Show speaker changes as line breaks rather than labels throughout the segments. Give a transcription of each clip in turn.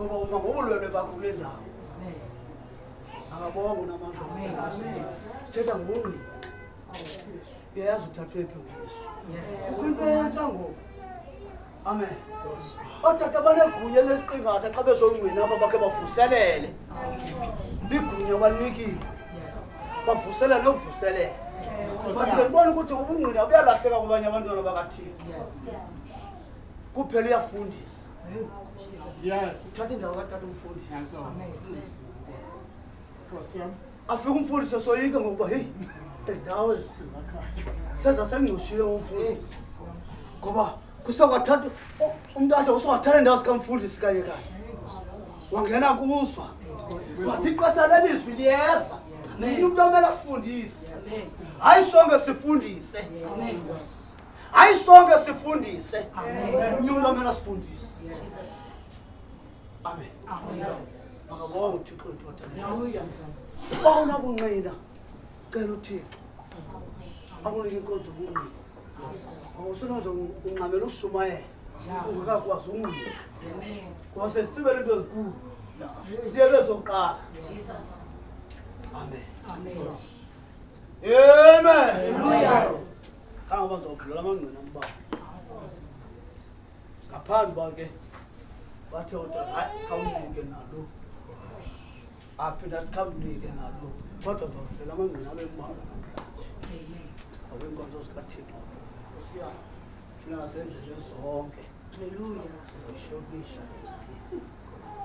ngoba uma ngobulwele bakho kule ndawo akabonga namandla sithetha ngobungqi uyayazi uthathwe phi uYesu ukhuluma yenza ngoku amen othatha banegunya lesiqingatha xa bezongqina aba bakhe bavuselele igunya balikile bavuselele nokuvuselele kodwa ngibona ukuthi ubungqina buyalahleka kwabanye abantwana bakathini kuphela uyafundisa yes uthatha indawo katata umfundisi amen afike umfundisi soyika ngokuba hey ndawo seza sengcoshile umfundisi ngoba kusokwathatha umntwana usowathatha indawo sikamfundisi kanye kanye wangena kuzwa but ixesha lebizwi liyeza umuntu omele akufundise hayi sonke sifundise hayi sonke sifundise umuntu omele asifundise amen akabonga uThixo wethu bawuna kunqina cela uThixo akunike inkonzo ubungqina awusenazo unqamela uShumayela ungakwazi unqina kwase sibele into ezikhulu siyeke zoqala Jesus amen amen haleluya kanga bazovula amangqina ambaba ngaphandle bonke bathe hayi khawunike nalo aphinda sikhawunike nalo kodwa bazovula amangqina abembaba namhlanje awenkonzo zikaThixo siyafuna senzele zonke haleluya sishobisha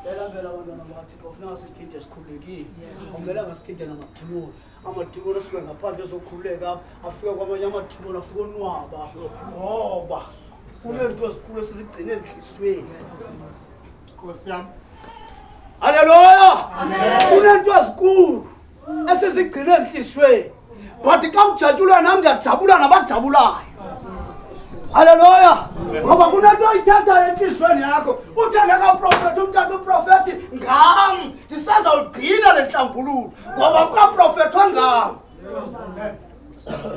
Bela abantwana bakaThixo kufuneka sikhinde sikhululekile kumele ngasikhinde namathimoni amathimoni asuke ngaphandle ezokhululeka afike kwamanye amathimoni afike onwaba ngoba kunento ezikhulu esizigcine enhliziyweni Nkosi yami haleluya amen kunento ezikhulu esizigcine enhliziyweni but xa ujatshulwa nami ngiyajabula nabajabulayo haleluya ngoba kunento oyithatha enhliziyweni yakho uthanda kaprofeti umntana uprofeti ngam ndisazawugcina le nhlambululo ngoba kwaprofethwa ngam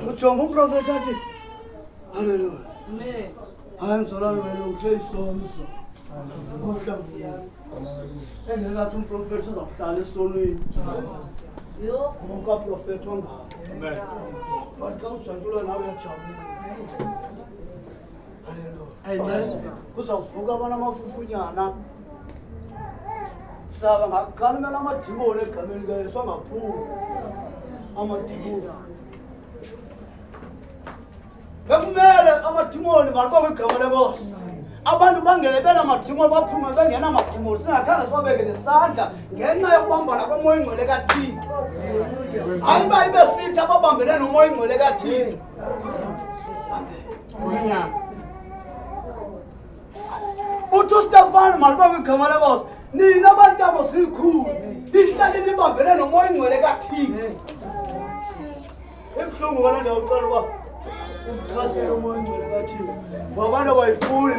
ujonga umprofeti athi haleluya amen hayi mzalwane wena uhleyisonzo engekathi umprofeti uzakuhlala esonweni ngoba kwaprofethwa ngam amen but xa ujatshulwa nawe uyajabula amen kuzavuka abana amafufunyana saba ngakhalimela amadimoni egameni likaYesu angaphumi amadimoni bekumele amadimoni balibonke igama lenkosi abantu bangene benamadimoni baphume bengenamadimoni singakhange sibabeke nesandla ngenxa yokubambana komoya ingcwele kaThixo hayi bayibesithi ababambene nomoya ingcwele kaThixo amen uthi Stefano malibonke igama lenkosi nina abantamo silikhulu lihlale nibambene nomoya ingcwele kaThixo ebuhlungu kana ndiyawucela uba umchasele umoya ingcwele kaThixo wabantu bayifuni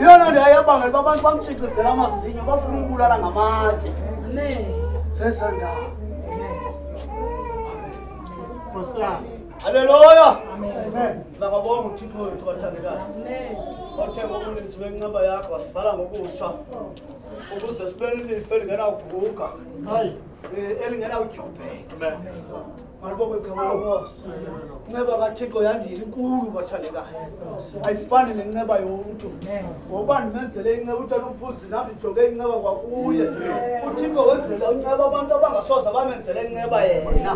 yona ndiyayabangela uba abantu bamtshixizela amazinyo bafuna ukubulala ngamatshe amen sesandawo amen haleluya amen ngabonga uThixo wethu wathandekayo amen wathenga ubuninzi benqaba yakho wasivala ngokutsha ukuze sibele life elingena uguga hayi elingena ujobheka amen malibonke igama lenkosi inceba kaThixo yandile inkulu bathandekayo ayifani nenceba yomuntu ngoba ndimenzele inceba uthanda umfundisi nami ndijoge inceba kwakuye uThixo wenzela unceba abantu abangasoze bamenzele inceba yena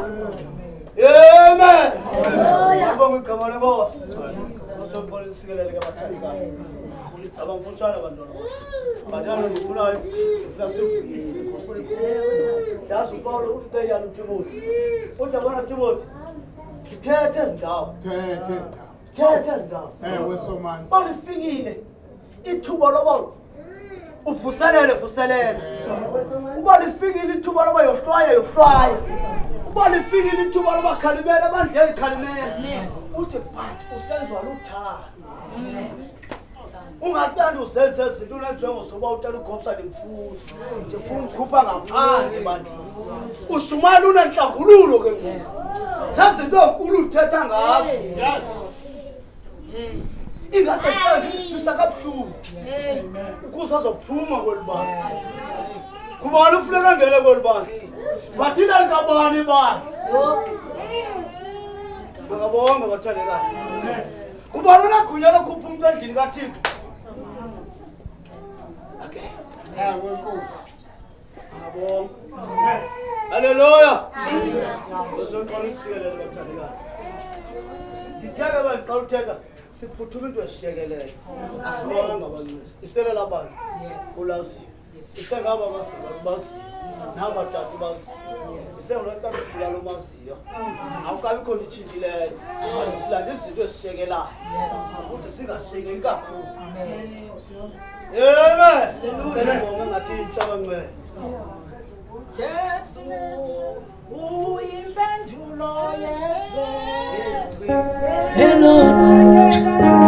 amen malibonke igama lenkosi usophola isikelele kabathandekayo abamfutshane abantwana badala ndifuna sivuyile yazi uPawulo uteyala uTimothy uthi abona Timothy ngithethe ezindawo thethe ezindawo wesomani balifikile ithuba loba uvuselele uba lifikile ithuba loba yohlwaya uba lifikile ithuba loba khalimele abandlela khalimele uthi but usenzwa luthando ungathanda uzenze izinto unenjongo soba utala ugobsa nemfuzo ndifuna ukukhupha ngaphandle bantu uShumayela unenhlambululo ke ngoku zazinto enkulu uthetha ngazo yes ingasehlali sisakabuhlungu ukusazophuma kwelibani kubani ufuneka ngene kwelibani bathina likabani bani ngabonga bathandekayo kubani unagunya lokhupha umuntu endlini kaThixo okay ngabonga haleluya uzonqonisiyele bathandekayo dithaka abantu xa uthetha siphuthuma into esishiyekeleyo asibonga ngabantu isele labantu ulaziyo isengaba bazi nabatatu bazi isengolotata sibulalo baziyo awukabi khona itshintshileyo silanda izinto ezishiyekelayo ukuthi singashiyekeli kakhulu amen ngicela ngoma ngathi intshaba ngcwele
Jesu uyimpendulo yezwe.
Hello.